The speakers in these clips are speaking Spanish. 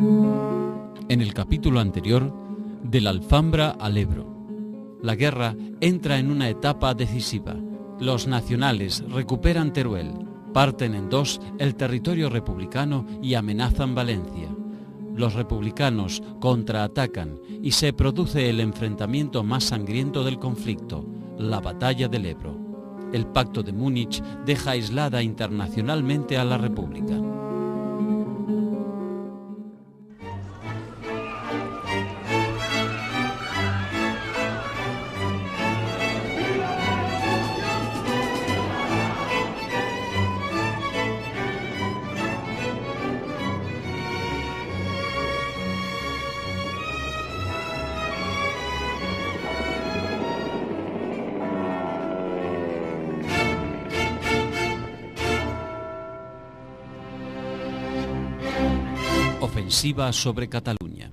En el capítulo anterior, de la Alfambra al Ebro, la guerra entra en una etapa decisiva. Los nacionales recuperan Teruel, parten en dos el territorio republicano y amenazan Valencia. Los republicanos contraatacan y se produce el enfrentamiento más sangriento del conflicto, la Batalla del Ebro. El Pacto de Múnich deja aislada internacionalmente a la República. Ofensiva sobre Cataluña.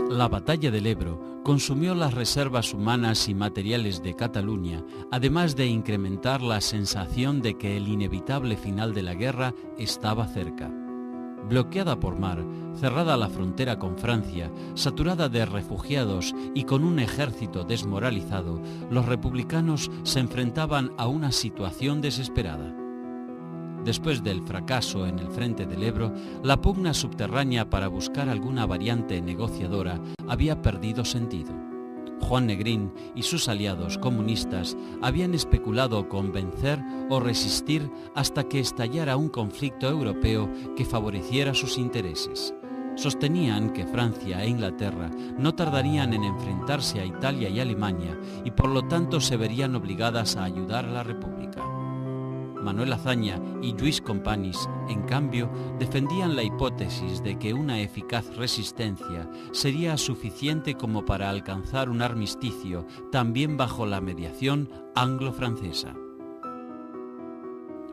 La batalla del Ebro consumió las reservas humanas y materiales de Cataluña, además de incrementar la sensación de que el inevitable final de la guerra estaba cerca. Bloqueada por mar, cerrada la frontera con Francia, saturada de refugiados y con un ejército desmoralizado, los republicanos se enfrentaban a una situación desesperada. Después del fracaso en el frente del Ebro, la pugna subterránea para buscar alguna variante negociadora había perdido sentido. Juan Negrín y sus aliados comunistas habían especulado con vencer o resistir hasta que estallara un conflicto europeo que favoreciera sus intereses. Sostenían que Francia e Inglaterra no tardarían en enfrentarse a Italia y Alemania y por lo tanto se verían obligadas a ayudar a la República. Manuel Azaña y Lluís Companys, en cambio, defendían la hipótesis de que una eficaz resistencia sería suficiente como para alcanzar un armisticio, también bajo la mediación anglo-francesa.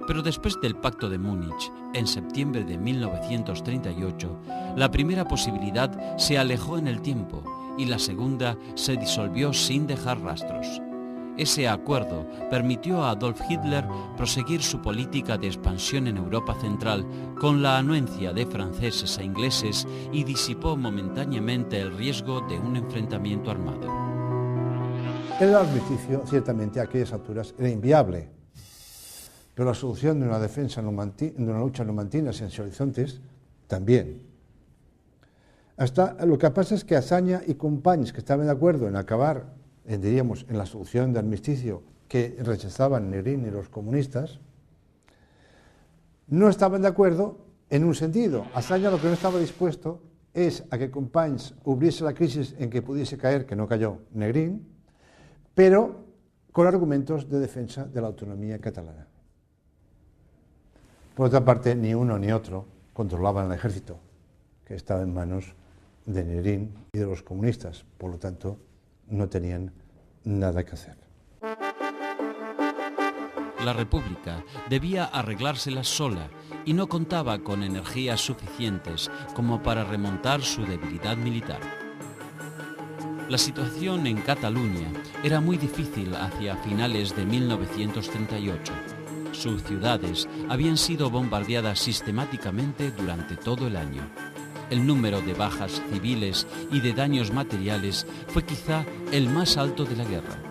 Pero después del Pacto de Múnich, en septiembre de 1938, la primera posibilidad se alejó en el tiempo y la segunda se disolvió sin dejar rastros. Ese acuerdo permitió a Adolf Hitler proseguir su política de expansión en Europa Central con la anuencia de franceses e ingleses y disipó momentáneamente el riesgo de un enfrentamiento armado. El armisticio, ciertamente, a aquellas alturas era inviable, pero la solución de una lucha numantina sin horizontes, también. Lo que pasa es que Azaña y Companys, que estaban de acuerdo en acabar en la solución de armisticio que rechazaban Negrín y los comunistas, no estaban de acuerdo en un sentido. Azaña lo que no estaba dispuesto es a que Companys hubiese la crisis en que pudiese caer, que no cayó, Negrín, pero con argumentos de defensa de la autonomía catalana. Por otra parte, ni uno ni otro controlaban el ejército, que estaba en manos de Negrín y de los comunistas, por lo tanto, no tenían nada que hacer. La República debía arreglárselas sola y no contaba con energías suficientes como para remontar su debilidad militar. La situación en Cataluña era muy difícil hacia finales de 1938. Sus ciudades habían sido bombardeadas sistemáticamente durante todo el año. El número de bajas civiles y de daños materiales fue quizá el más alto de la guerra.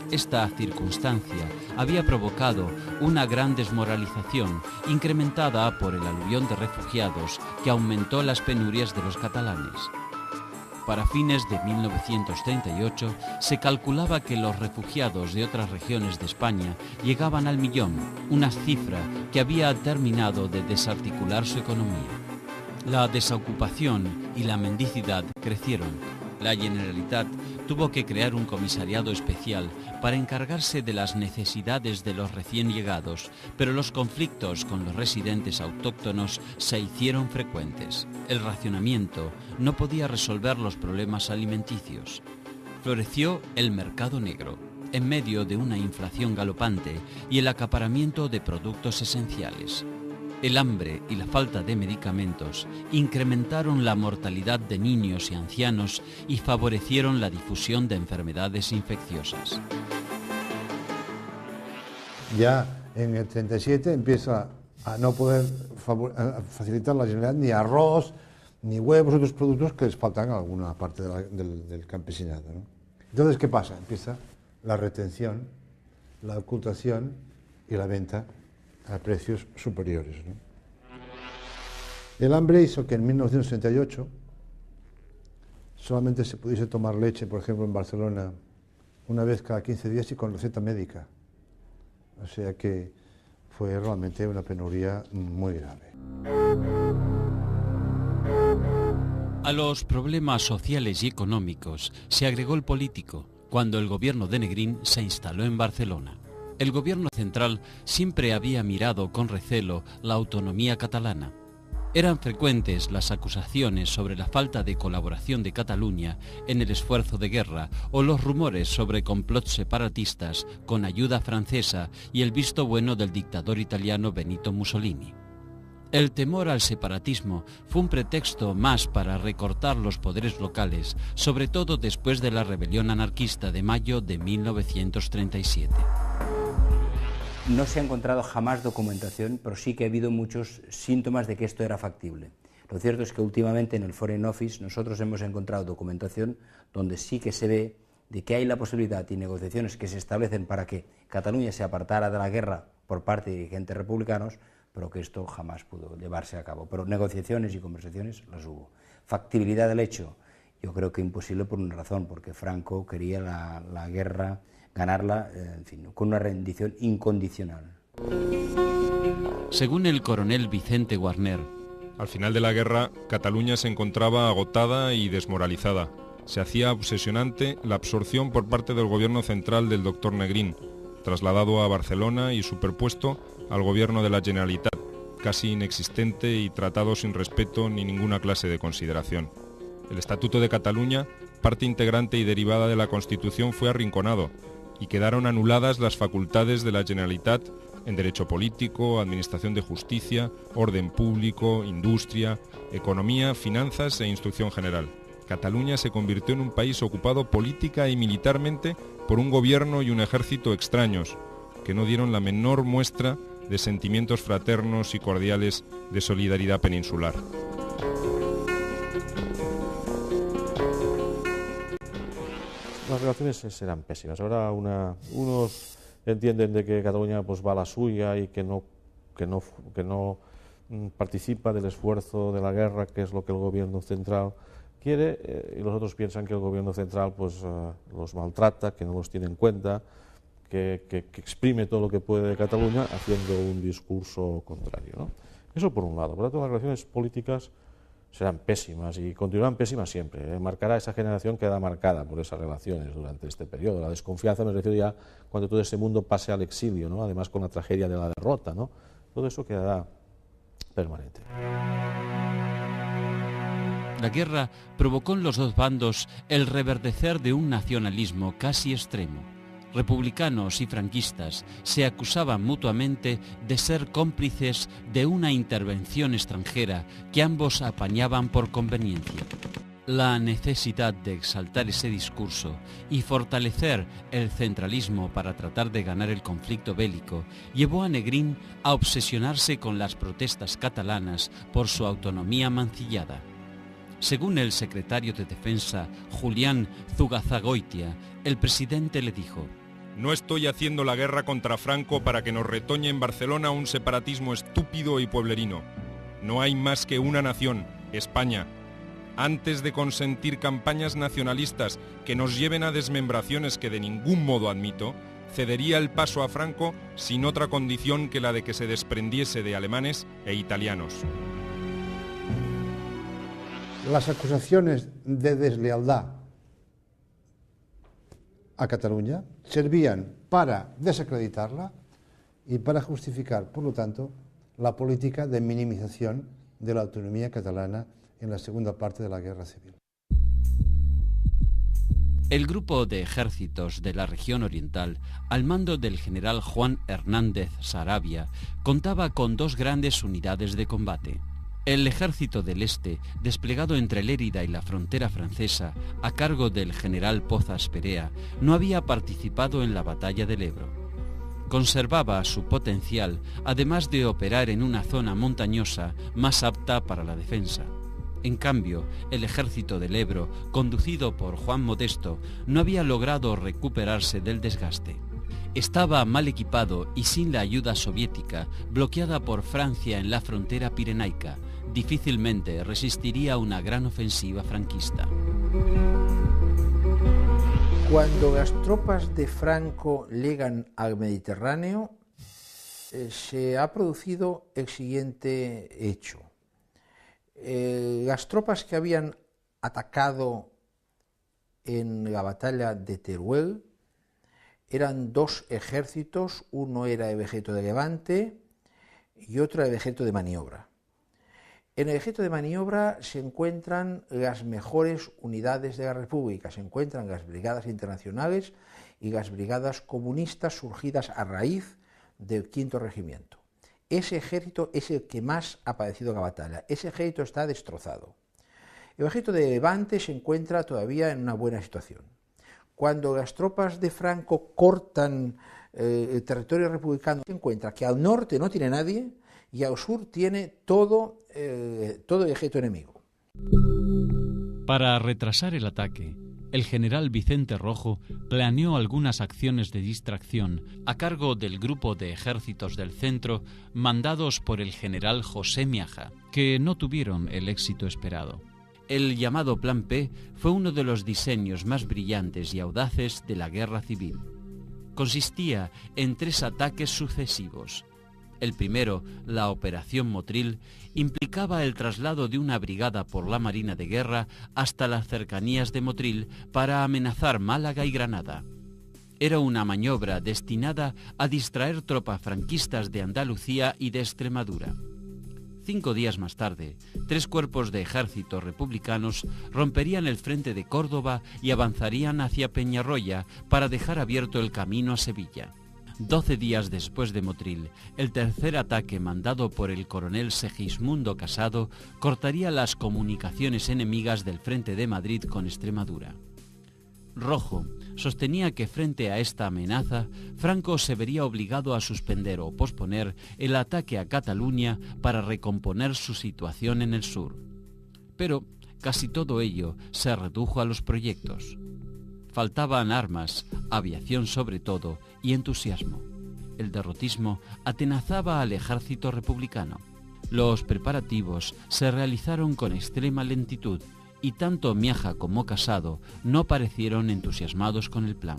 Esta circunstancia había provocado una gran desmoralización, incrementada por el aluvión de refugiados que aumentó las penurias de los catalanes. Para fines de 1938 se calculaba que los refugiados de otras regiones de España llegaban al 1.000.000, una cifra que había terminado de desarticular su economía. La desocupación y la mendicidad crecieron. La Generalitat tuvo que crear un comisariado especial para encargarse de las necesidades de los recién llegados, pero los conflictos con los residentes autóctonos se hicieron frecuentes. El racionamiento no podía resolver los problemas alimenticios. Floreció el mercado negro, en medio de una inflación galopante y el acaparamiento de productos esenciales. El hambre y la falta de medicamentos incrementaron la mortalidad de niños y ancianos y favorecieron la difusión de enfermedades infecciosas. Ya en el 37 empieza a no poder facilitar la Generalitat ni arroz, ni huevos, otros productos que les faltan a alguna parte del campesinado, ¿no? Entonces, ¿qué pasa? Empieza la retención, la ocultación y la venta a precios superiores, ¿no? El hambre hizo que en 1938 solamente se pudiese tomar leche, por ejemplo, en Barcelona, una vez cada 15 días y con receta médica. O sea que fue realmente una penuria muy grave. A los problemas sociales y económicos se agregó el político, cuando el gobierno de Negrín se instaló en Barcelona. El gobierno central siempre había mirado con recelo la autonomía catalana. Eran frecuentes las acusaciones sobre la falta de colaboración de Cataluña en el esfuerzo de guerra o los rumores sobre complots separatistas con ayuda francesa y el visto bueno del dictador italiano Benito Mussolini. El temor al separatismo fue un pretexto más para recortar los poderes locales, sobre todo después de la rebelión anarquista de mayo de 1937. No se ha encontrado jamás documentación, pero sí que ha habido muchos síntomas de que esto era factible. Lo cierto es que últimamente en el Foreign Office nosotros hemos encontrado documentación donde sí que se ve de que hay la posibilidad y negociaciones que se establecen para que Cataluña se apartara de la guerra por parte de dirigentes republicanos, pero que esto jamás pudo llevarse a cabo. Pero negociaciones y conversaciones las hubo. Factibilidad del hecho, yo creo que imposible por una razón, porque Franco quería la guerra, ganarla, en fin, con una rendición incondicional. Según el coronel Vicente Guarner, al final de la guerra, Cataluña se encontraba agotada y desmoralizada. Se hacía obsesionante la absorción por parte del gobierno central del doctor Negrín, trasladado a Barcelona y superpuesto al gobierno de la Generalitat, casi inexistente y tratado sin respeto ni ninguna clase de consideración. El Estatuto de Cataluña, parte integrante y derivada de la Constitución, fue arrinconado y quedaron anuladas las facultades de la Generalitat en derecho político, administración de justicia, orden público, industria, economía, finanzas e instrucción general. Cataluña se convirtió en un país ocupado política y militarmente por un gobierno y un ejército extraños, que no dieron la menor muestra de sentimientos fraternos y cordiales de solidaridad peninsular. Las relaciones serán pésimas. Ahora unos entienden de que Cataluña pues va a la suya y que no participa del esfuerzo de la guerra, que es lo que el gobierno central quiere, y los otros piensan que el gobierno central pues los maltrata, que no los tiene en cuenta, que exprime todo lo que puede de Cataluña haciendo un discurso contrario, ¿no? Eso por un lado. Por otro, las relaciones políticas serán pésimas y continuarán pésimas siempre. Marcará esa generación, queda marcada por esas relaciones durante este periodo. La desconfianza, me refiero ya cuando todo ese mundo pase al exilio, ¿no? Además con la tragedia de la derrota, ¿no? Todo eso quedará permanente. La guerra provocó en los dos bandos el reverdecer de un nacionalismo casi extremo. Republicanos y franquistas se acusaban mutuamente de ser cómplices de una intervención extranjera que ambos apañaban por conveniencia. La necesidad de exaltar ese discurso y fortalecer el centralismo para tratar de ganar el conflicto bélico llevó a Negrín a obsesionarse con las protestas catalanas por su autonomía mancillada. Según el secretario de Defensa, Julián Zugazagoitia, el presidente le dijo: «No estoy haciendo la guerra contra Franco para que nos retoñe en Barcelona un separatismo estúpido y pueblerino. No hay más que una nación, España. Antes de consentir campañas nacionalistas que nos lleven a desmembraciones que de ningún modo admito, cedería el paso a Franco sin otra condición que la de que se desprendiese de alemanes e italianos». Las acusaciones de deslealtad a Cataluña servían para desacreditarla y para justificar, por lo tanto, la política de minimización de la autonomía catalana en la segunda parte de la Guerra Civil. El grupo de ejércitos de la región oriental, al mando del general Juan Hernández Saravia, contaba con dos grandes unidades de combate. El ejército del Este, desplegado entre Lérida y la frontera francesa, a cargo del general Pozas Perea, no había participado en la batalla del Ebro. Conservaba su potencial, además de operar en una zona montañosa más apta para la defensa. En cambio, el ejército del Ebro, conducido por Juan Modesto, no había logrado recuperarse del desgaste. Estaba mal equipado y sin la ayuda soviética, bloqueada por Francia en la frontera pirenaica, difícilmente resistiría una gran ofensiva franquista. Cuando las tropas de Franco llegan al Mediterráneo, se ha producido el siguiente hecho. Las tropas que habían atacado en la batalla de Teruel eran dos ejércitos, uno era el ejército de Levante y otro el ejército de maniobra. En el ejército de maniobra se encuentran las mejores unidades de la República, se encuentran las brigadas internacionales y las brigadas comunistas surgidas a raíz del V Regimiento. Ese ejército es el que más ha padecido la batalla, ese ejército está destrozado. El ejército de Levante se encuentra todavía en una buena situación. Cuando las tropas de Franco cortan el territorio republicano, se encuentra que al norte no tiene nadie y al sur tiene todo el ejército enemigo. Para retrasar el ataque, el general Vicente Rojo planeó algunas acciones de distracción a cargo del grupo de ejércitos del centro mandados por el general José Miaja, que no tuvieron el éxito esperado. El llamado Plan P fue uno de los diseños más brillantes y audaces de la guerra civil. Consistía en 3 ataques sucesivos. El primero, la Operación Motril, implicaba el traslado de una brigada por la Marina de Guerra hasta las cercanías de Motril para amenazar Málaga y Granada. Era una maniobra destinada a distraer tropas franquistas de Andalucía y de Extremadura. 5 días más tarde, 3 cuerpos de ejércitos republicanos romperían el frente de Córdoba y avanzarían hacia Peñarroya para dejar abierto el camino a Sevilla. 12 días después de Motril, el tercer ataque mandado por el coronel Segismundo Casado cortaría las comunicaciones enemigas del frente de Madrid con Extremadura. Rojo sostenía que frente a esta amenaza, Franco se vería obligado a suspender o posponer el ataque a Cataluña para recomponer su situación en el sur. Pero casi todo ello se redujo a los proyectos. Faltaban armas, aviación sobre todo, y entusiasmo. El derrotismo atenazaba al ejército republicano. Los preparativos se realizaron con extrema lentitud y tanto Miaja como Casado no parecieron entusiasmados con el plan.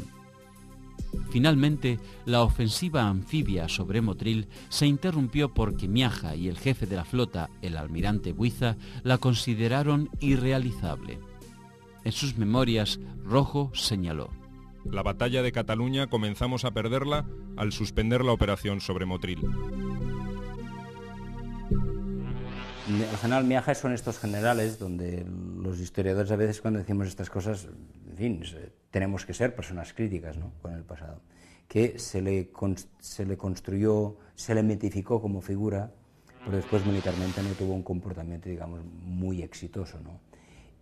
Finalmente, la ofensiva anfibia sobre Motril se interrumpió porque Miaja y el jefe de la flota, el almirante Buiza, la consideraron irrealizable. En sus memorias, Rojo señaló: La batalla de Cataluña comenzamos a perderla al suspender la operación sobre Motril. El general Miaja son estos generales donde los historiadores a veces cuando decimos estas cosas, en fin, tenemos que ser personas críticas, ¿no?, con el pasado, que se le construyó, se le mitificó como figura, pero después militarmente no tuvo un comportamiento, digamos, muy exitoso, ¿no?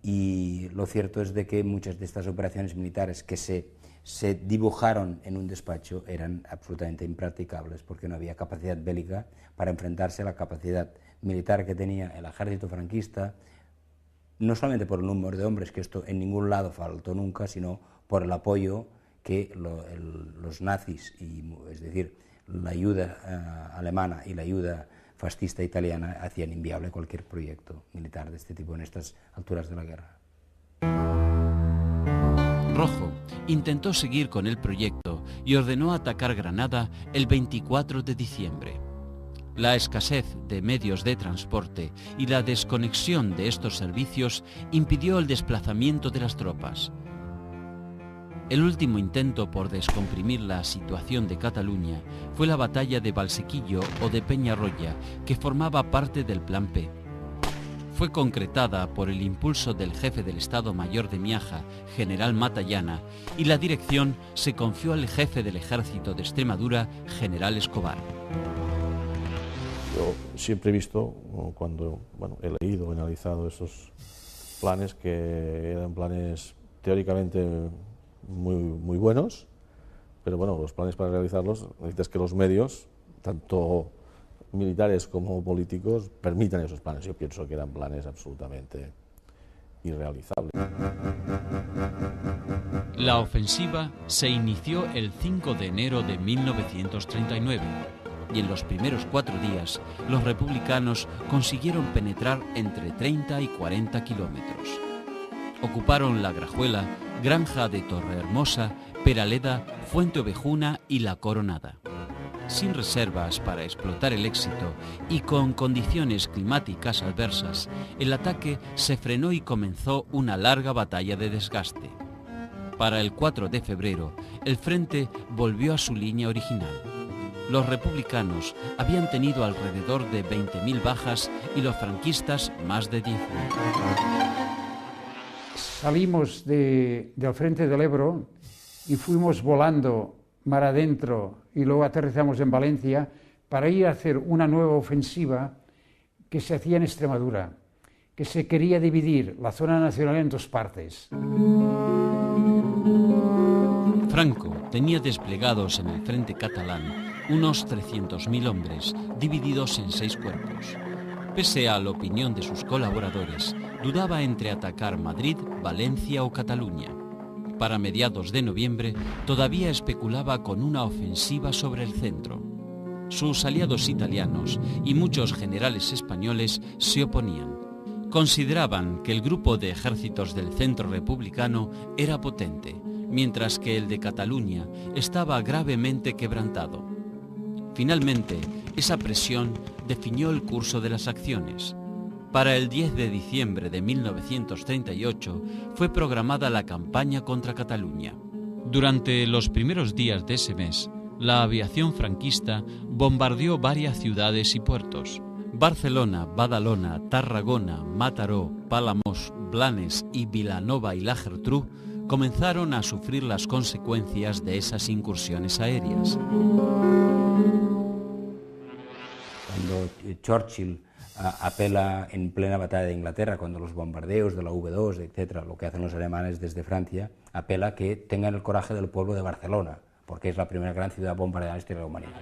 Y lo cierto es de que muchas de estas operaciones militares que se dibujaron en un despacho eran absolutamente impracticables porque no había capacidad bélica para enfrentarse a la capacidad militar que tenía el ejército franquista, no solamente por el número de hombres, que esto en ningún lado faltó nunca, sino por el apoyo que los nazis, es decir, la ayuda alemana y la ayuda fascista italiana hacían inviable cualquier proyecto militar de este tipo en estas alturas de la guerra. Rojo intentó seguir con el proyecto y ordenó atacar Granada el 24 de diciembre. La escasez de medios de transporte y la desconexión de estos servicios impidió el desplazamiento de las tropas. El último intento por descomprimir la situación de Cataluña fue la batalla de Valsequillo o de Peñarroya, que formaba parte del Plan P. Fue concretada por el impulso del jefe del Estado Mayor de Miaja, general Matallana, y la dirección se confió al jefe del Ejército de Extremadura, general Escobar. Yo siempre he visto, cuando he leído, he analizado esos planes, que eran planes teóricamente muy buenos, pero bueno, los planes para realizarlos necesitas que los medios, tanto militares como políticos, permitan esos planes. Yo pienso que eran planes absolutamente irrealizables. La ofensiva se inició el 5 de enero de 1939 y en los primeros 4 días los republicanos consiguieron penetrar entre 30 y 40 kilómetros. Ocuparon La Grajuela, Granja de Torrehermosa, Peraleda, Fuente Ovejuna y La Coronada. Sin reservas para explotar el éxito y con condiciones climáticas adversas, el ataque se frenó y comenzó una larga batalla de desgaste. Para el 4 de febrero, el frente volvió a su línea original. Los republicanos habían tenido alrededor de 20.000 bajas y los franquistas más de 10.000. Salimos del frente del Ebro y fuimos volando mar adentro y luego aterrizamos en Valencia para ir a hacer una nueva ofensiva que se hacía en Extremadura, que se quería dividir la zona nacional en 2 partes. Franco tenía desplegados en el frente catalán unos 300.000 hombres, divididos en 6 cuerpos. Pese a la opinión de sus colaboradores, dudaba entre atacar Madrid, Valencia o Cataluña. Para mediados de noviembre, todavía especulaba con una ofensiva sobre el centro. Sus aliados italianos y muchos generales españoles se oponían. Consideraban que el grupo de ejércitos del centro republicano era potente, mientras que el de Cataluña estaba gravemente quebrantado. Finalmente, esa presión definió el curso de las acciones. Para el 10 de diciembre de 1938 fue programada la campaña contra Cataluña. Durante los primeros días de ese mes, la aviación franquista bombardeó varias ciudades y puertos. Barcelona, Badalona, Tarragona, Mataró, Palamós, Blanes y Vilanova y la Geltrú comenzaron a sufrir las consecuencias de esas incursiones aéreas. Cuando Churchill apela en plena batalla de Inglaterra, cuando los bombardeos de la V2, etcétera, lo que hacen los alemanes desde Francia, apela que tengan el coraje del pueblo de Barcelona, porque es la primera gran ciudad bombardeada en la historia de la humanidad.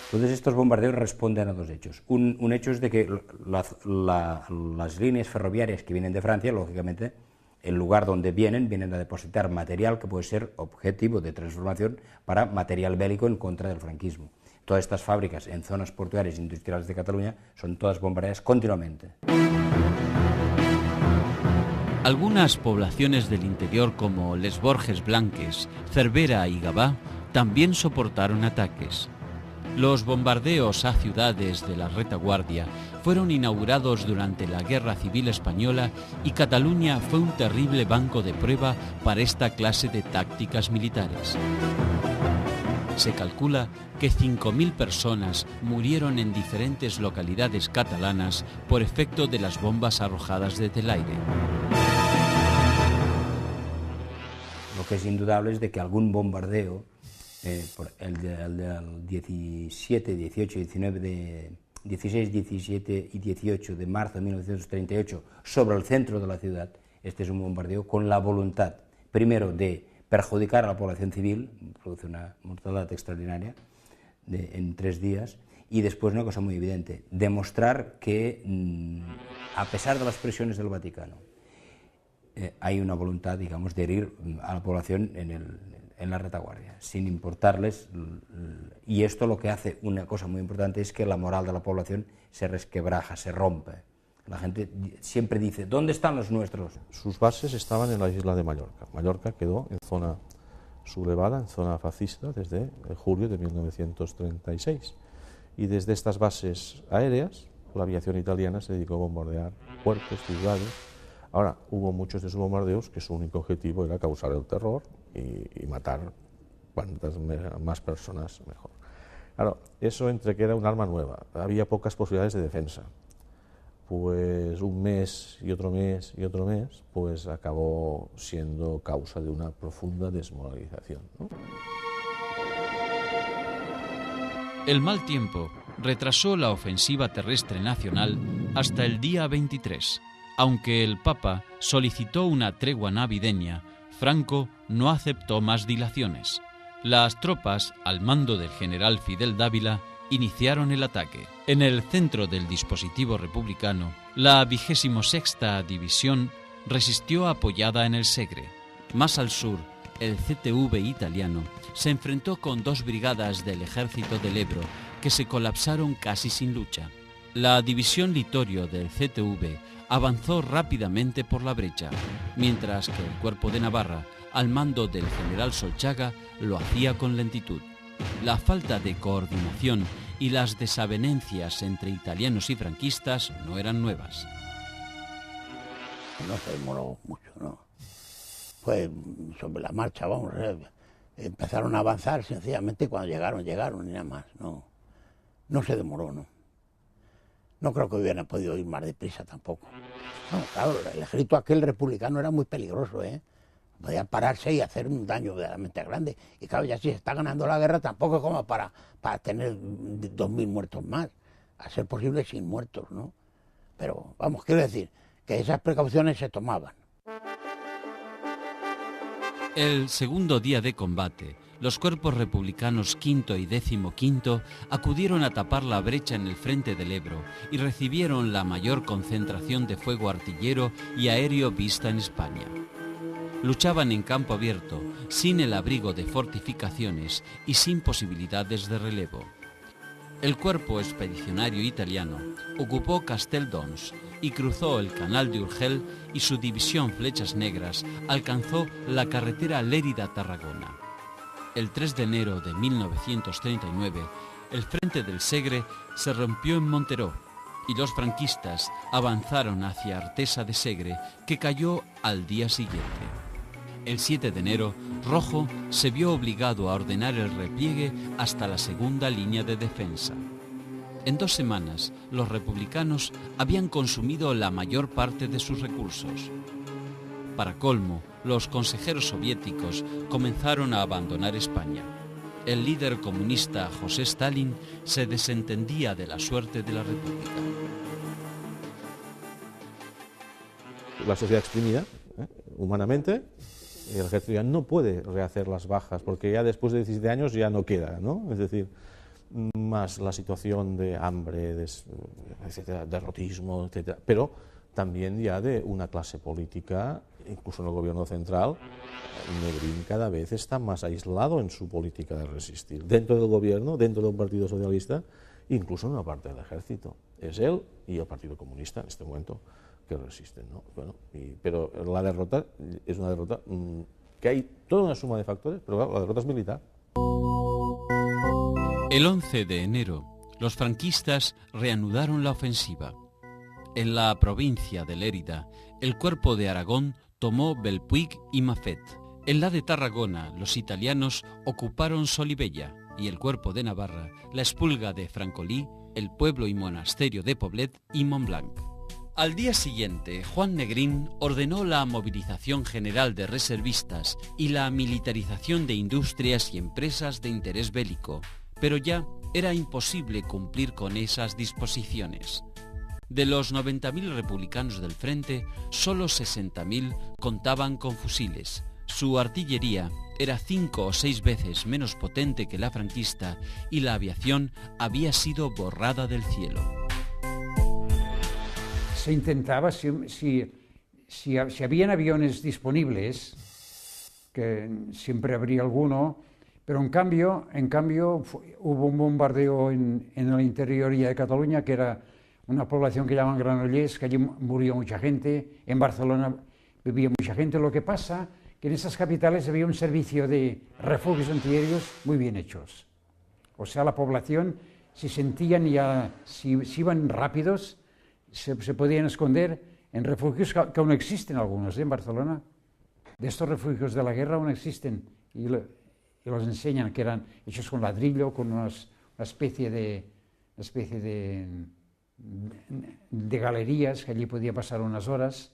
Entonces estos bombardeos responden a 2 hechos. Un hecho es de que las líneas ferroviarias que vienen de Francia, lógicamente, el lugar donde vienen a depositar material que puede ser objetivo de transformación para material bélico en contra del franquismo. Todas estas fábricas en zonas portuarias e industriales de Cataluña son todas bombardeadas continuamente. Algunas poblaciones del interior como Les Borges Blanques, Cervera y Gavà también soportaron ataques. Los bombardeos a ciudades de la retaguardia fueron inaugurados durante la Guerra Civil Española y Cataluña fue un terrible banco de prueba para esta clase de tácticas militares. Se calcula que 5.000 personas murieron en diferentes localidades catalanas por efecto de las bombas arrojadas desde el aire. Lo que es indudable es de que algún bombardeo, el del 17, 18, 19 16, 17 y 18 de marzo de 1938 sobre el centro de la ciudad, este es un bombardeo con la voluntad, primero, de perjudicar a la población civil, produce una mortandad extraordinaria en 3 días, y después una cosa muy evidente, demostrar que, a pesar de las presiones del Vaticano, hay una voluntad, digamos, de herir a la población en la retaguardia, sin importarles, y esto lo que hace, una cosa muy importante, es que la moral de la población se resquebraja, se rompe. La gente siempre dice, ¿dónde están los nuestros? Sus bases estaban en la isla de Mallorca. Mallorca quedó en zona sublevada, en zona fascista, desde julio de 1936. Y desde estas bases aéreas, la aviación italiana se dedicó a bombardear puertos, ciudades. Ahora, hubo muchos de esos bombardeos que su único objetivo era causar el terror y matar cuantas más personas mejor. Claro, eso entre que era un arma nueva, había pocas posibilidades de defensa. Pues un mes y otro mes y otro mes, pues acabó siendo causa de una profunda desmoralización, ¿no? El mal tiempo retrasó la ofensiva terrestre nacional hasta el día 23. Aunque el Papa solicitó una tregua navideña, Franco no aceptó más dilaciones. Las tropas, al mando del general Fidel Dávila, iniciaron el ataque. En el centro del dispositivo republicano, la 26ª División resistió apoyada en el Segre. Más al sur, el CTV italiano se enfrentó con 2 brigadas del ejército del Ebro que se colapsaron casi sin lucha. La división Litorio del CTV avanzó rápidamente por la brecha, mientras que el cuerpo de Navarra, al mando del general Solchaga, lo hacía con lentitud. La falta de coordinación y las desavenencias entre italianos y franquistas no eran nuevas. No se demoró mucho, ¿no? Fue sobre la marcha, vamos, empezaron a avanzar sencillamente cuando llegaron y nada más, no se demoró, ¿no? No creo que hubieran podido ir más deprisa tampoco. No, claro, el ejército aquel republicano era muy peligroso, ¿eh? Podía pararse y hacer un daño verdaderamente grande. Y claro, ya si se está ganando la guerra tampoco es como para tener 2.000 muertos más, a ser posible sin muertos, ¿no? Pero vamos, quiero decir que esas precauciones se tomaban. El segundo día de combate, los cuerpos republicanos V y XV acudieron a tapar la brecha en el frente del Ebro y recibieron la mayor concentración de fuego artillero y aéreo vista en España. Luchaban en campo abierto, sin el abrigo de fortificaciones y sin posibilidades de relevo. El cuerpo expedicionario italiano ocupó Casteldons y cruzó el canal de Urgel, y su división Flechas Negras alcanzó la carretera Lérida-Tarragona. El 3 de enero de 1939, el frente del Segre se rompió en Monteró y los franquistas avanzaron hacia Artesa de Segre, que cayó al día siguiente. El 7 de enero, Rojo se vio obligado a ordenar el repliegue hasta la segunda línea de defensa. En 2 semanas, los republicanos habían consumido la mayor parte de sus recursos. Para colmo, los consejeros soviéticos comenzaron a abandonar España. El líder comunista José Stalin se desentendía de la suerte de la República. La sociedad exprimida, humanamente, el ejército ya no puede rehacer las bajas, porque ya después de 17 años ya no queda, ¿no? Es decir, más la situación de hambre, etcétera, derrotismo, etcétera, pero también ya de una clase política, incluso en el gobierno central. Negrín cada vez está más aislado en su política de resistir, dentro del gobierno, dentro del Partido Socialista, incluso en una parte del ejército. Es él y el Partido Comunista en este momento que resisten, ¿no? Bueno, pero la derrota es una derrota que hay toda una suma de factores, pero claro, la derrota es militar. El 11 de enero, los franquistas reanudaron la ofensiva. En la provincia de Lérida, el cuerpo de Aragón tomó Belpuig y Mafet. En la de Tarragona, los italianos ocuparon Solivella, y el cuerpo de Navarra, la Espulga de Francolí, el pueblo y monasterio de Poblet y Montblanc. Al día siguiente, Juan Negrín ordenó la movilización general de reservistas y la militarización de industrias y empresas de interés bélico, pero ya era imposible cumplir con esas disposiciones. De los 90.000 republicanos del frente, solo 60.000 contaban con fusiles. Su artillería era 5 o 6 veces menos potente que la franquista y la aviación había sido borrada del cielo. Se intentaba, si habían aviones disponibles, que siempre habría alguno, pero en cambio hubo un bombardeo en el interior de Cataluña, que era una población que llaman Granollers, que allí murió mucha gente, en Barcelona vivía mucha gente. Lo que pasa que en esas capitales había un servicio de refugios antiaéreos muy bien hechos. O sea, la población, si sentían ya, si iban rápidos, se podían esconder en refugios que aún existen algunos, en Barcelona. De estos refugios de la guerra aún existen y los enseñan, que eran hechos con ladrillo, con una especie de galerías que allí podía pasar unas horas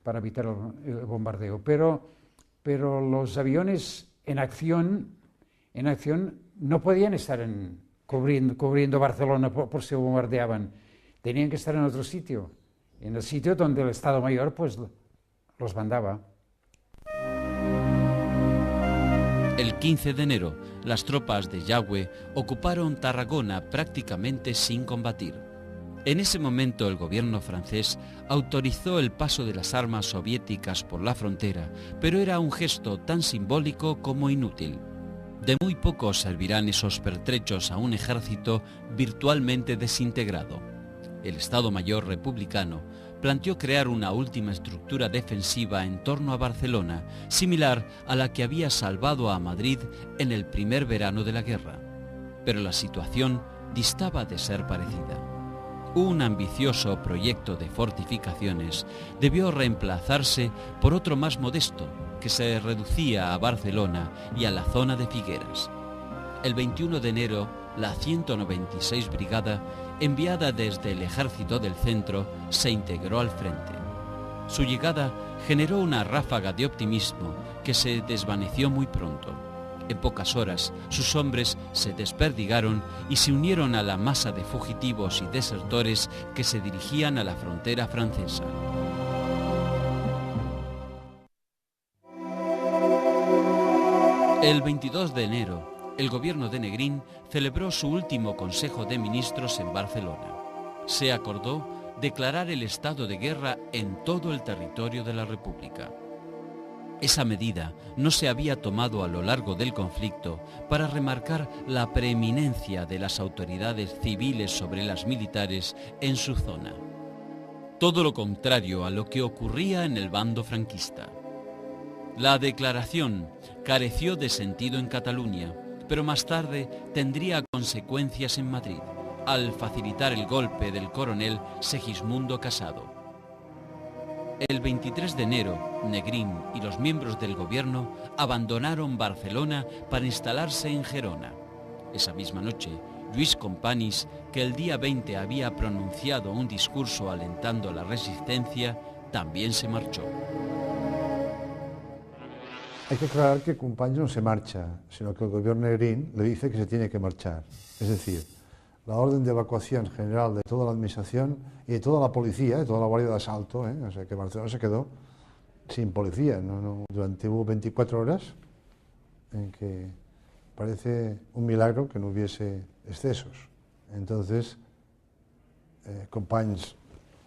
para evitar el bombardeo. Pero los aviones en acción no podían estar cubriendo Barcelona por si bombardeaban. Tenían que estar en otro sitio, en el sitio donde el Estado Mayor pues los mandaba. El 15 de enero, las tropas de Yagüe ocuparon Tarragona prácticamente sin combatir. En ese momento el gobierno francés autorizó el paso de las armas soviéticas por la frontera, pero era un gesto tan simbólico como inútil. De muy poco servirán esos pertrechos a un ejército virtualmente desintegrado. El Estado Mayor republicano planteó crear una última estructura defensiva en torno a Barcelona, similar a la que había salvado a Madrid en el primer verano de la guerra. Pero la situación distaba de ser parecida. Un ambicioso proyecto de fortificaciones debió reemplazarse por otro más modesto, que se reducía a Barcelona y a la zona de Figueras. El 21 de enero, la 196 Brigada, enviada desde el Ejército del Centro, se integró al frente. Su llegada generó una ráfaga de optimismo que se desvaneció muy pronto. En pocas horas, sus hombres se desperdigaron y se unieron a la masa de fugitivos y desertores que se dirigían a la frontera francesa. El 22 de enero, el gobierno de Negrín celebró su último Consejo de Ministros en Barcelona. Se acordó declarar el estado de guerra en todo el territorio de la República. Esa medida no se había tomado a lo largo del conflicto para remarcar la preeminencia de las autoridades civiles sobre las militares en su zona. Todo lo contrario a lo que ocurría en el bando franquista. La declaración careció de sentido en Cataluña, pero más tarde tendría consecuencias en Madrid, al facilitar el golpe del coronel Segismundo Casado. El 23 de enero, Negrín y los miembros del gobierno abandonaron Barcelona para instalarse en Gerona. Esa misma noche, Lluís Companys, que el día 20 había pronunciado un discurso alentando la resistencia, también se marchó. Hay que aclarar que Companys no se marcha, sino que el gobierno Negrín le dice que se tiene que marchar. Es decir, la orden de evacuación general de toda la administración y de toda la policía, de toda la guardia de asalto, o sea que Barcelona se quedó sin policía, durante hubo 24 horas en que parece un milagro que no hubiese excesos. Entonces, Companys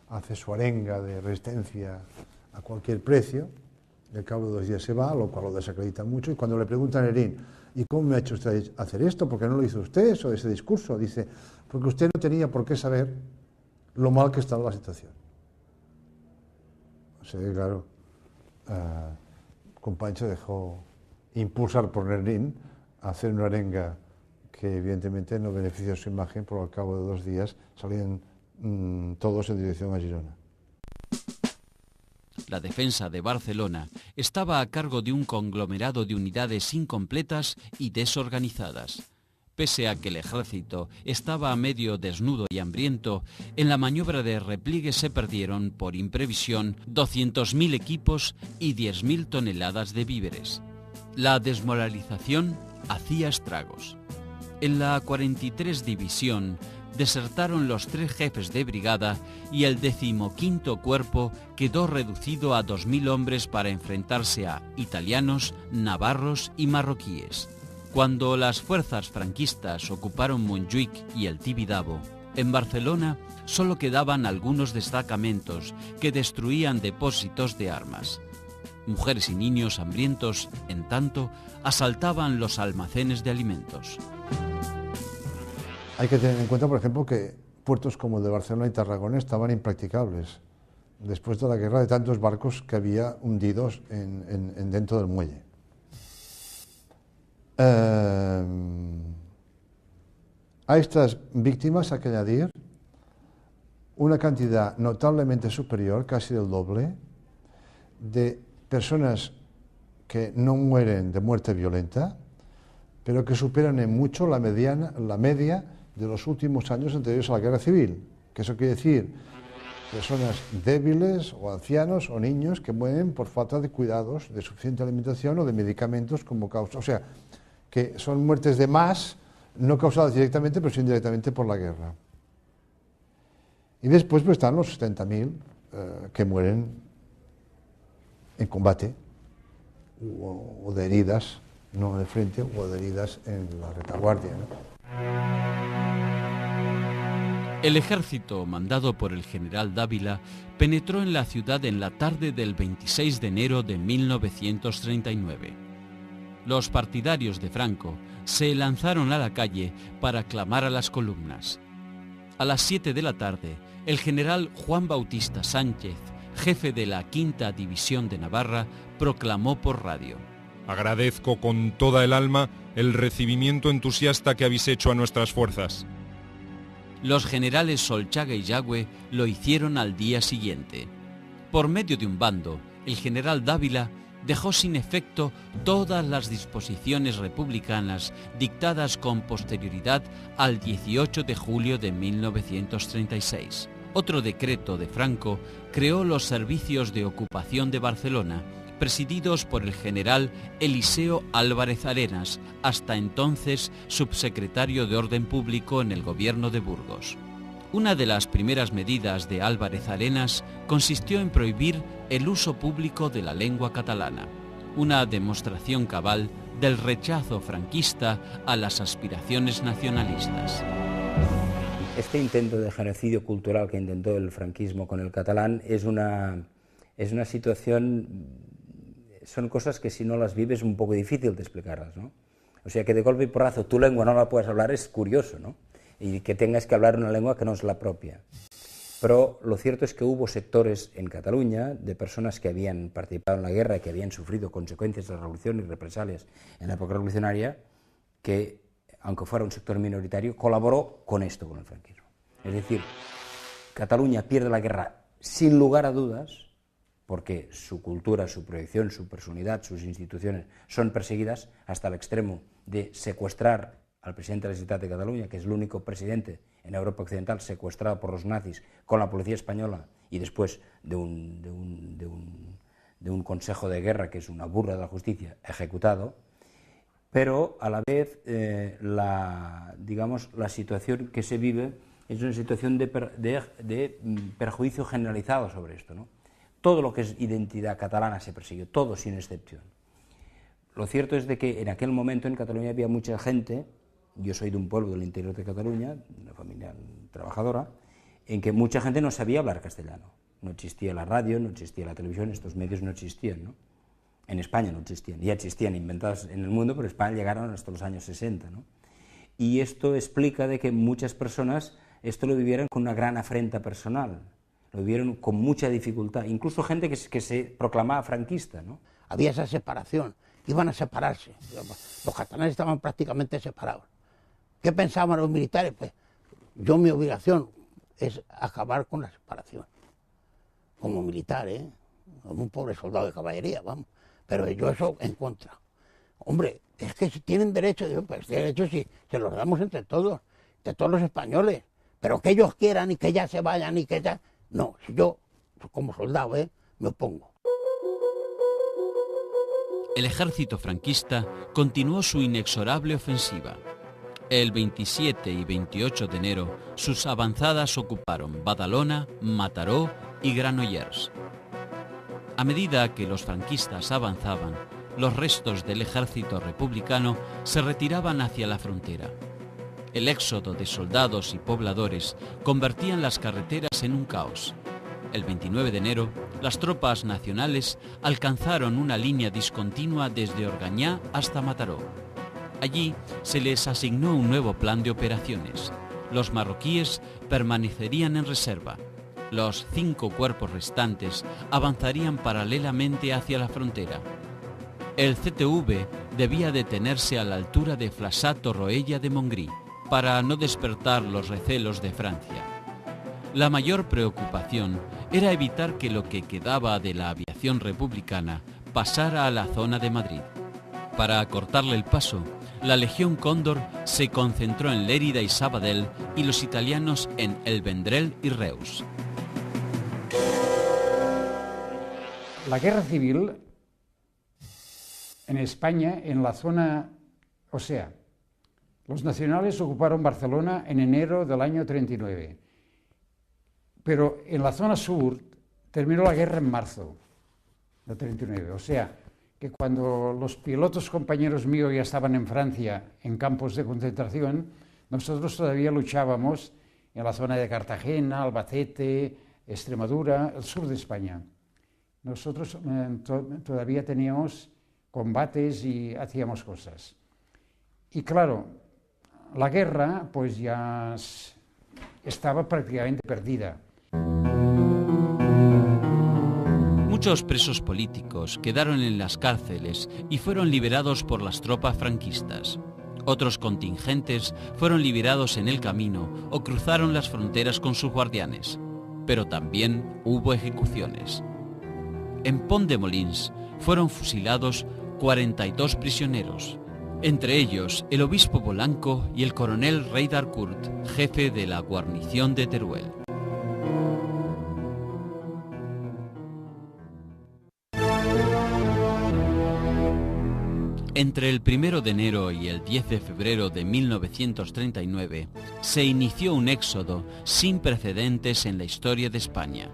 hace su arenga de resistencia a cualquier precio, y al cabo de 2 días se va, lo cual lo desacredita mucho, y cuando le preguntan a Negrín, ¿y cómo me ha hecho usted hacer esto? ¿Por qué no lo hizo usted eso, ese discurso? Dice, porque usted no tenía por qué saber lo mal que estaba la situación. O sea, claro, Companys se dejó impulsar por Negrín a hacer una arenga que evidentemente no beneficia su imagen, porque al cabo de 2 días salían todos en dirección a Girona. La defensa de Barcelona estaba a cargo de un conglomerado de unidades incompletas y desorganizadas. Pese a que el ejército estaba a medio desnudo y hambriento, en la maniobra de repliegue se perdieron, por imprevisión, 200.000 equipos y 10.000 toneladas de víveres. La desmoralización hacía estragos. En la 43 División desertaron los 3 jefes de brigada y el 15º cuerpo quedó reducido a 2.000 hombres para enfrentarse a italianos, navarros y marroquíes. Cuando las fuerzas franquistas ocuparon Montjuïc y el Tibidabo, en Barcelona solo quedaban algunos destacamentos que destruían depósitos de armas. Mujeres y niños hambrientos, en tanto, asaltaban los almacenes de alimentos. Hay que tener en cuenta, por ejemplo, que puertos como el de Barcelona y Tarragona estaban impracticables después de la guerra, de tantos barcos que había hundidos dentro del muelle. A estas víctimas hay que añadir una cantidad notablemente superior, casi del doble, de personas que no mueren de muerte violenta, pero que superan en mucho la media de los últimos años anteriores a la guerra civil, que eso quiere decir personas débiles o ancianos o niños que mueren por falta de cuidados, de suficiente alimentación o de medicamentos como causa, o sea, que son muertes de más, no causadas directamente, pero sí indirectamente por la guerra. Y después pues, están los 70.000 que mueren en combate o de heridas no de frente, hubo heridas en la retaguardia, ¿no? El ejército, mandado por el general Dávila, penetró en la ciudad en la tarde del 26 de enero de 1939. Los partidarios de Franco se lanzaron a la calle para clamar a las columnas. A las 7 de la tarde, el general Juan Bautista Sánchez, jefe de la Quinta División de Navarra, proclamó por radio: agradezco con toda el alma el recibimiento entusiasta que habéis hecho a nuestras fuerzas. Los generales Solchaga y Yagüe lo hicieron al día siguiente. Por medio de un bando, el general Dávila dejó sin efecto todas las disposiciones republicanas dictadas con posterioridad al 18 de julio de 1936. Otro decreto de Franco creó los servicios de ocupación de Barcelona, presididos por el general Eliseo Álvarez Arenas, hasta entonces subsecretario de Orden Público en el gobierno de Burgos. Una de las primeras medidas de Álvarez Arenas consistió en prohibir el uso público de la lengua catalana, una demostración cabal del rechazo franquista a las aspiraciones nacionalistas. Este intento de genocidio cultural que intentó el franquismo con el catalán es una situación. Son cosas que si no las vives es un poco difícil de explicarlas, ¿no? O sea, que de golpe y porrazo tu lengua no la puedas hablar es curioso, ¿no? Y que tengas que hablar una lengua que no es la propia. Pero lo cierto es que hubo sectores en Cataluña de personas que habían participado en la guerra, que habían sufrido consecuencias de la revolución y represalias en la época revolucionaria, que, aunque fuera un sector minoritario, colaboró con esto, con el franquismo. Es decir, Cataluña pierde la guerra sin lugar a dudas, porque su cultura, su proyección, su personalidad, sus instituciones son perseguidas hasta el extremo de secuestrar al presidente de la Generalitat de Cataluña, que es el único presidente en Europa Occidental secuestrado por los nazis con la policía española y después de un consejo de guerra, que es una burla de la justicia, ejecutado. Pero a la vez la situación que se vive es una situación de perjuicio generalizado sobre esto, ¿no? Todo lo que es identidad catalana se persiguió, todo sin excepción. Lo cierto es de que en aquel momento en Cataluña había mucha gente, yo soy de un pueblo del interior de Cataluña, una familia trabajadora, en que mucha gente no sabía hablar castellano. No existía la radio, no existía la televisión, estos medios no existían, ¿no? En España no existían, ya existían inventados en el mundo, pero en España llegaron hasta los años 60, ¿no? Y esto explica de que muchas personas esto lo vivieron con una gran afrenta personal, lo vivieron con mucha dificultad, incluso gente que se proclamaba franquista, ¿no? Había esa separación, iban a separarse, los catalanes estaban prácticamente separados. ¿Qué pensaban los militares? Pues mi obligación es acabar con la separación, como militar, como un pobre soldado de caballería, vamos, pero yo eso en contra. Hombre, es que si tienen derecho, pues derecho sí, se los damos entre todos los españoles, pero que ellos quieran y que ya se vayan y que ya... No, si yo, como soldado, me opongo. El ejército franquista continuó su inexorable ofensiva. El 27 y 28 de enero, sus avanzadas ocuparon Badalona, Mataró y Granollers. A medida que los franquistas avanzaban, los restos del ejército republicano se retiraban hacia la frontera. El éxodo de soldados y pobladores convertían las carreteras en un caos. El 29 de enero, las tropas nacionales alcanzaron una línea discontinua desde Orgañá hasta Mataró. Allí se les asignó un nuevo plan de operaciones. Los marroquíes permanecerían en reserva. Los 5 cuerpos restantes avanzarían paralelamente hacia la frontera. El CTV debía detenerse a la altura de Flaçà-Torroella de Montgrí, para no despertar los recelos de Francia. La mayor preocupación era evitar que lo que quedaba de la aviación republicana pasara a la zona de Madrid. Para acortarle el paso, la Legión Cóndor se concentró en Lérida y Sabadell y los italianos en El Vendrell y Reus. La guerra civil en España, en la zona, o sea, los nacionales ocuparon Barcelona en enero del año 39, pero en la zona sur terminó la guerra en marzo del 39, o sea, que que cuando los pilotos compañeros míos ya estaban en Francia, en campos de concentración, nosotros todavía luchábamos en la zona de Cartagena, Albacete, Extremadura, el sur de España. Nosotros todavía teníamos combates y hacíamos cosas. Y claro, la guerra pues ya estaba prácticamente perdida. Muchos presos políticos quedaron en las cárceles y fueron liberados por las tropas franquistas. Otros contingentes fueron liberados en el camino o cruzaron las fronteras con sus guardianes. Pero también hubo ejecuciones. En Pont-de-Molins fueron fusilados 42 prisioneros, entre ellos el obispo Bolanco y el coronel Rey d'Harcourt, jefe de la guarnición de Teruel. Entre el 1 de enero y el 10 de febrero de 1939 se inició un éxodo sin precedentes en la historia de España.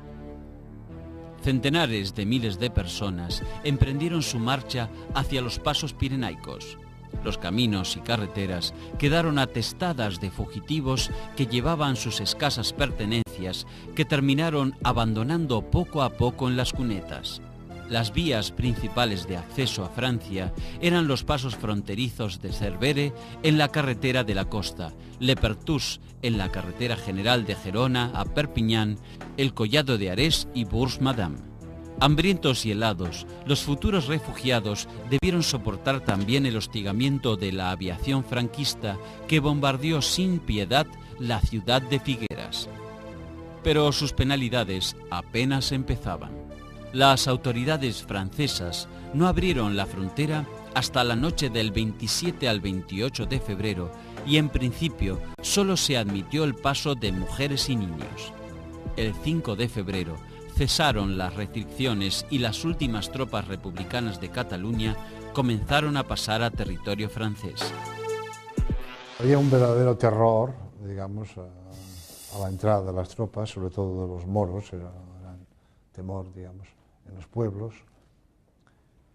Centenares de miles de personas emprendieron su marcha hacia los pasos pirenaicos. Los caminos y carreteras quedaron atestadas de fugitivos que llevaban sus escasas pertenencias, que terminaron abandonando poco a poco en las cunetas. Las vías principales de acceso a Francia eran los pasos fronterizos de Cervere en la carretera de la costa, Le Perthus en la carretera general de Gerona a Perpiñán, el Collado de Arés y Bourg-Madame. Hambrientos y helados, los futuros refugiados debieron soportar también el hostigamiento de la aviación franquista que bombardeó sin piedad la ciudad de Figueras. Pero sus penalidades apenas empezaban. Las autoridades francesas no abrieron la frontera hasta la noche del 27 al 28 de febrero y en principio solo se admitió el paso de mujeres y niños. El 5 de febrero cesaron las restricciones y las últimas tropas republicanas de Cataluña comenzaron a pasar a territorio francés. Había un verdadero terror, digamos, a la entrada de las tropas, sobre todo de los moros, era temor, digamos, en los pueblos.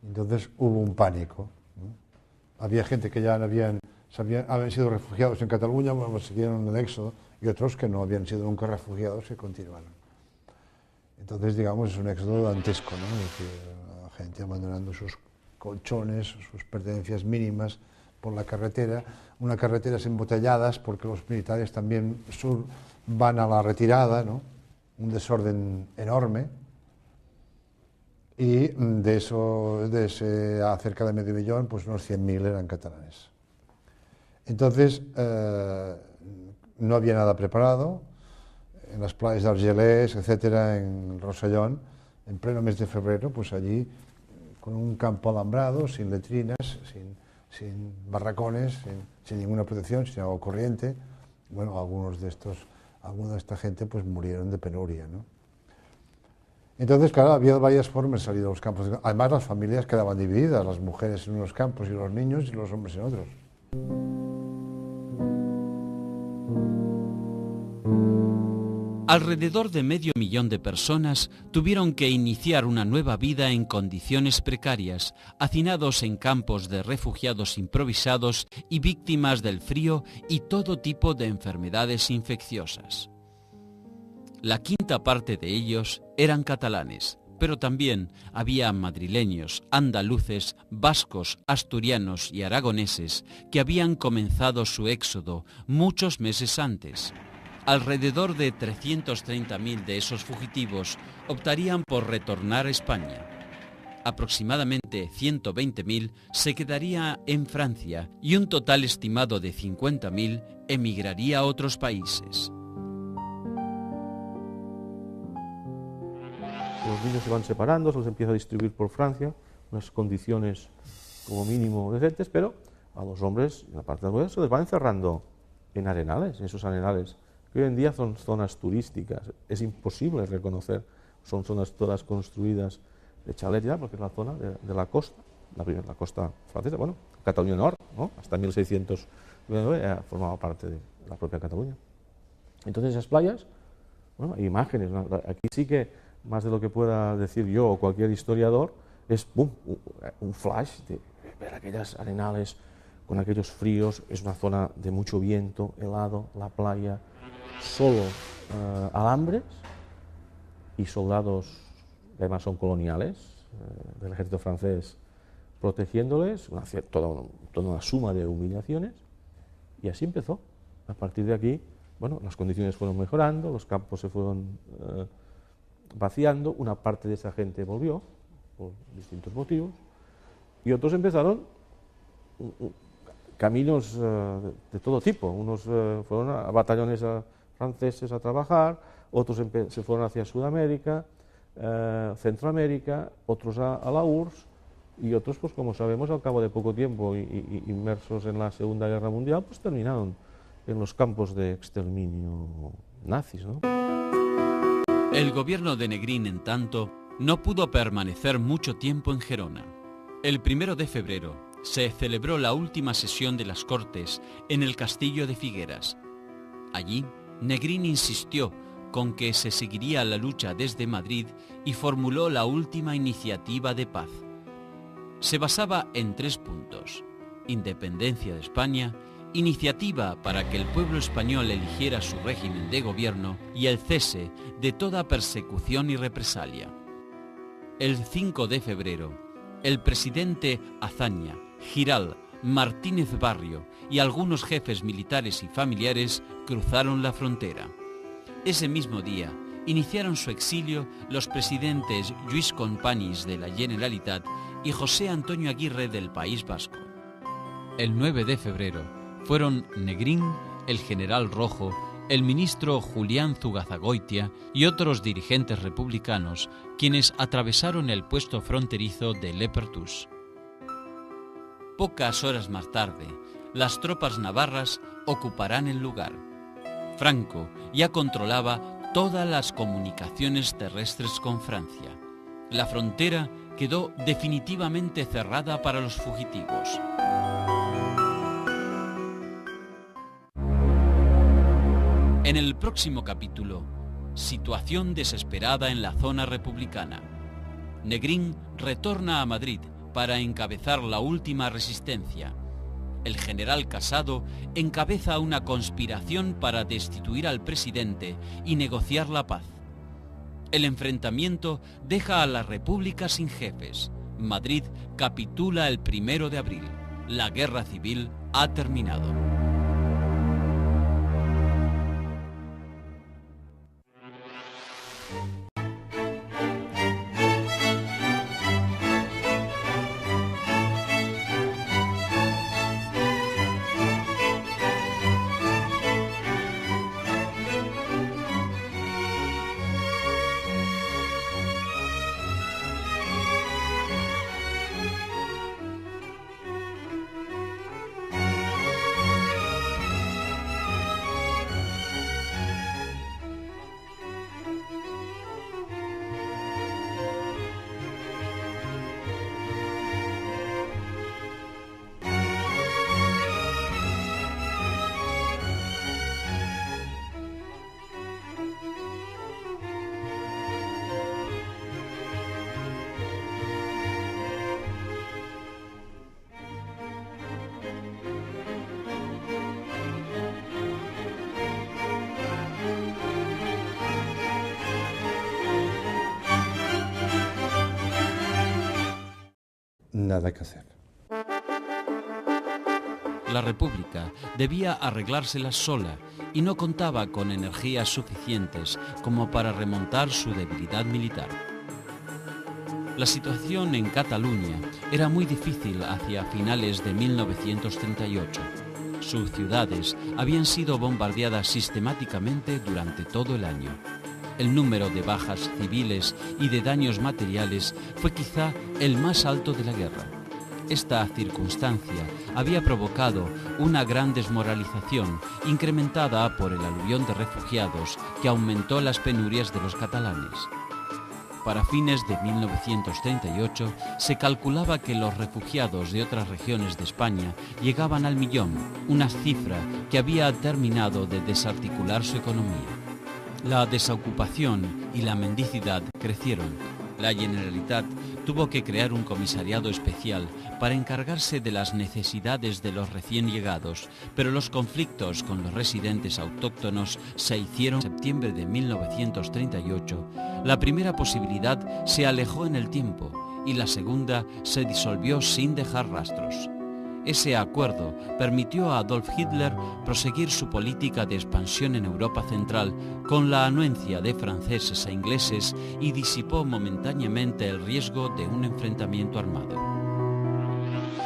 Entonces hubo un pánico, ¿no? Había gente que ya habían sido refugiados en Cataluña, bueno, siguieron el éxodo, y otros que no habían sido nunca refugiados y continuaron. Entonces, digamos, es un éxodo dantesco, ¿no? Es decir, la gente abandonando sus colchones, sus pertenencias mínimas por la carretera, unas carreteras embotelladas porque los militares también van a la retirada, ¿no? Un desorden enorme. Y de ese cerca de medio millón, pues unos 100.000 eran catalanes. Entonces, no había nada preparado. En las playas de Argelès, etcétera, en Rosellón, en pleno mes de febrero, pues allí, con un campo alambrado, sin letrinas, sin barracones, sin ninguna protección, sin agua corriente, bueno, alguna de esta gente pues murieron de penuria, ¿no? Entonces, claro, había varias formas de salir de los campos. Además, las familias quedaban divididas, las mujeres en unos campos y los niños y los hombres en otros. Alrededor de 500.000 de personas tuvieron que iniciar una nueva vida en condiciones precarias, hacinados en campos de refugiados improvisados y víctimas del frío y todo tipo de enfermedades infecciosas. La quinta parte de ellos eran catalanes, pero también había madrileños, andaluces, vascos, asturianos y aragoneses que habían comenzado su éxodo muchos meses antes. Alrededor de 330.000 de esos fugitivos optarían por retornar a España. Aproximadamente 120.000 se quedaría en Francia y un total estimado de 50.000 emigraría a otros países. Los niños se van separando, se los empieza a distribuir por Francia, unas condiciones como mínimo decentes, pero a los hombres, en la parte de las mujeres, se les va encerrando en arenales, en esos arenales, que hoy en día son zonas turísticas, es imposible reconocer, son zonas todas construidas de chalet ya, porque es la zona de la costa, la costa francesa, bueno, Cataluña Nord, ¿no? Hasta 1609 formaba parte de la propia Cataluña. Entonces esas playas, bueno, hay imágenes, ¿no? Aquí sí que, más de lo que pueda decir yo o cualquier historiador, es ¡pum!, un flash de ver aquellas arenales con aquellos fríos. Es una zona de mucho viento, helado, la playa, solo alambres y soldados, que además son coloniales, del ejército francés, protegiéndoles, toda una suma de humillaciones, y así empezó. A partir de aquí, bueno, las condiciones fueron mejorando, los campos se fueron vaciando, una parte de esa gente volvió, por distintos motivos, y otros empezaron caminos de todo tipo. Unos fueron a batallones franceses a trabajar, otros se fueron hacia Sudamérica, Centroamérica, otros a la URSS, y otros, pues como sabemos, al cabo de poco tiempo y inmersos en la Segunda Guerra Mundial, pues terminaron en los campos de exterminio nazis, ¿no? El gobierno de Negrín, en tanto, no pudo permanecer mucho tiempo en Gerona. El 1 de febrero se celebró la última sesión de las Cortes en el castillo de Figueras. Allí, Negrín insistió con que se seguiría la lucha desde Madrid y formuló la última iniciativa de paz. Se basaba en 3 puntos: independencia de España, iniciativa para que el pueblo español eligiera su régimen de gobierno y el cese de toda persecución y represalia. El 5 de febrero, el presidente Azaña, Giral, Martínez Barrio y algunos jefes militares y familiares cruzaron la frontera. Ese mismo día, iniciaron su exilio los presidentes Lluís Companys de la Generalitat y José Antonio Aguirre del País Vasco. El 9 de febrero fueron Negrín, el general Rojo, el ministro Julián Zugazagoitia y otros dirigentes republicanos quienes atravesaron el puesto fronterizo de Lepertus. Pocas horas más tarde, las tropas navarras ocuparán el lugar. Franco ya controlaba todas las comunicaciones terrestres con Francia. La frontera quedó definitivamente cerrada para los fugitivos. En el próximo capítulo, situación desesperada en la zona republicana. Negrín retorna a Madrid para encabezar la última resistencia. El general Casado encabeza una conspiración para destituir al presidente y negociar la paz. El enfrentamiento deja a la República sin jefes. Madrid capitula el 1 de abril. La guerra civil ha terminado. Nada que hacer. La República debía arreglárselas sola y no contaba con energías suficientes como para remontar su debilidad militar. La situación en Cataluña era muy difícil hacia finales de 1938. Sus ciudades habían sido bombardeadas sistemáticamente durante todo el año. El número de bajas civiles y de daños materiales fue quizá el más alto de la guerra. Esta circunstancia había provocado una gran desmoralización incrementada por el aluvión de refugiados que aumentó las penurias de los catalanes. Para fines de 1938 se calculaba que los refugiados de otras regiones de España llegaban al 1.000.000, una cifra que había terminado de desarticular su economía. La desocupación y la mendicidad crecieron. La Generalitat tuvo que crear un comisariado especial para encargarse de las necesidades de los recién llegados, pero los conflictos con los residentes autóctonos se hicieron en septiembre de 1938. La primera posibilidad se alejó en el tiempo y la segunda se disolvió sin dejar rastros. Ese acuerdo permitió a Adolf Hitler proseguir su política de expansión en Europa Central con la anuencia de franceses e ingleses y disipó momentáneamente el riesgo de un enfrentamiento armado.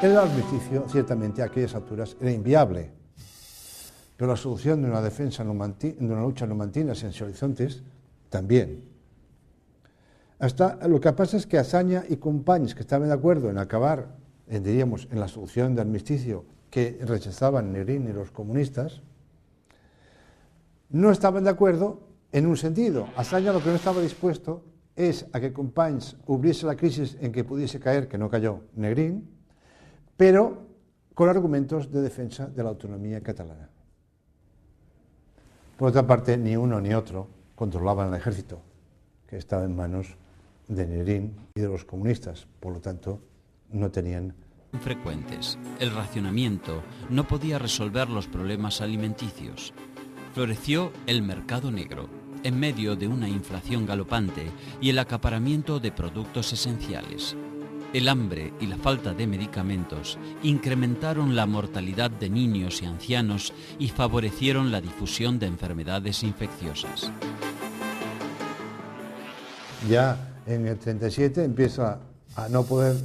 El armisticio, ciertamente, a aquellas alturas era inviable, pero la solución de una defensa de una lucha numantina sin horizontes, también. Lo que pasa es que Azaña y Companys, que estaban de acuerdo en acabar diríamos, en la solución de armisticio que rechazaban Negrín y los comunistas, no estaban de acuerdo en un sentido. Azaña lo que no estaba dispuesto es a que Companys hubiese la crisis en que pudiese caer, que no cayó, Negrín, pero con argumentos de defensa de la autonomía catalana. Por otra parte, ni uno ni otro controlaban el ejército, que estaba en manos de Negrín y de los comunistas, por lo tanto, no tenían frecuentes. El racionamiento no podía resolver los problemas alimenticios. Floreció el mercado negro, en medio de una inflación galopante y el acaparamiento de productos esenciales. El hambre y la falta de medicamentos incrementaron la mortalidad de niños y ancianos y favorecieron la difusión de enfermedades infecciosas. Ya en el 37 empieza a no poder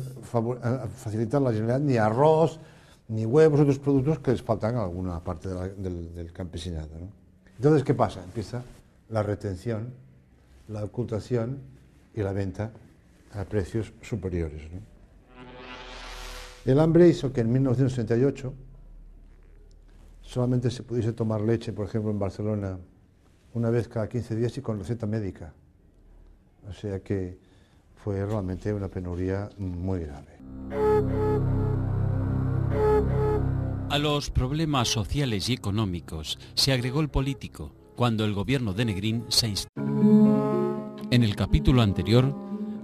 facilitar la Generalitat ni arroz, ni huevos, otros productos que les faltan a alguna parte del campesinado, ¿no? Entonces, ¿qué pasa? Empieza la retención, la ocultación y la venta a precios superiores, ¿no? El hambre hizo que en 1938 solamente se pudiese tomar leche, por ejemplo, en Barcelona, una vez cada 15 días y con receta médica. O sea que fue realmente una penuria muy grave. A los problemas sociales y económicos se agregó el político, cuando el gobierno de Negrín se instaló. En el capítulo anterior,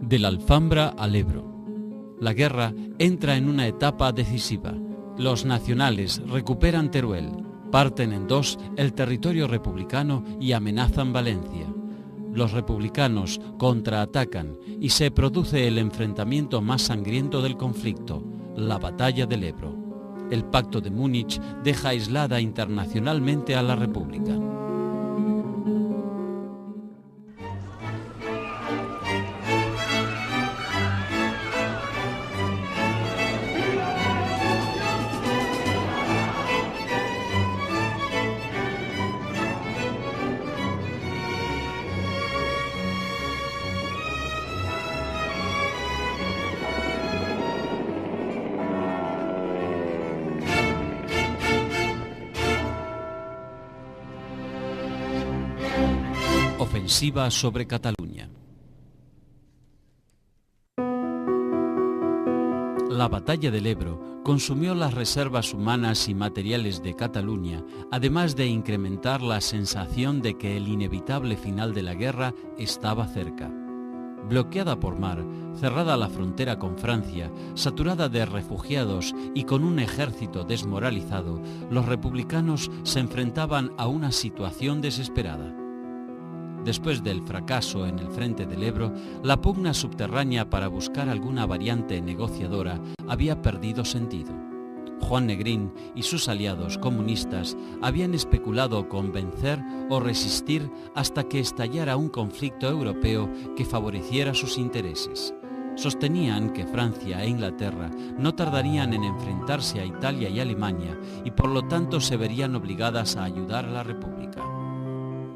del Alfambra al Ebro, la guerra entra en una etapa decisiva. Los nacionales recuperan Teruel, parten en dos el territorio republicano y amenazan Valencia. Los republicanos contraatacan y se produce el enfrentamiento más sangriento del conflicto, la batalla del Ebro. El Pacto de Múnich deja aislada internacionalmente a la República. Ofensiva sobre Cataluña. La batalla del Ebro consumió las reservas humanas y materiales de Cataluña, además de incrementar la sensación de que el inevitable final de la guerra estaba cerca. Bloqueada por mar, cerrada la frontera con Francia, saturada de refugiados y con un ejército desmoralizado, los republicanos se enfrentaban a una situación desesperada. Después del fracaso en el frente del Ebro, la pugna subterránea para buscar alguna variante negociadora había perdido sentido. Juan Negrín y sus aliados comunistas habían especulado con vencer o resistir hasta que estallara un conflicto europeo que favoreciera sus intereses. Sostenían que Francia e Inglaterra no tardarían en enfrentarse a Italia y Alemania y por lo tanto se verían obligadas a ayudar a la República.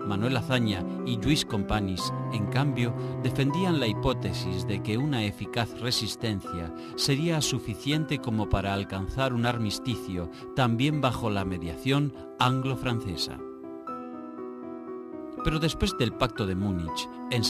Manuel Azaña y Lluís Companys, en cambio, defendían la hipótesis de que una eficaz resistencia sería suficiente como para alcanzar un armisticio, también bajo la mediación anglo-francesa. Pero después del Pacto de Múnich, en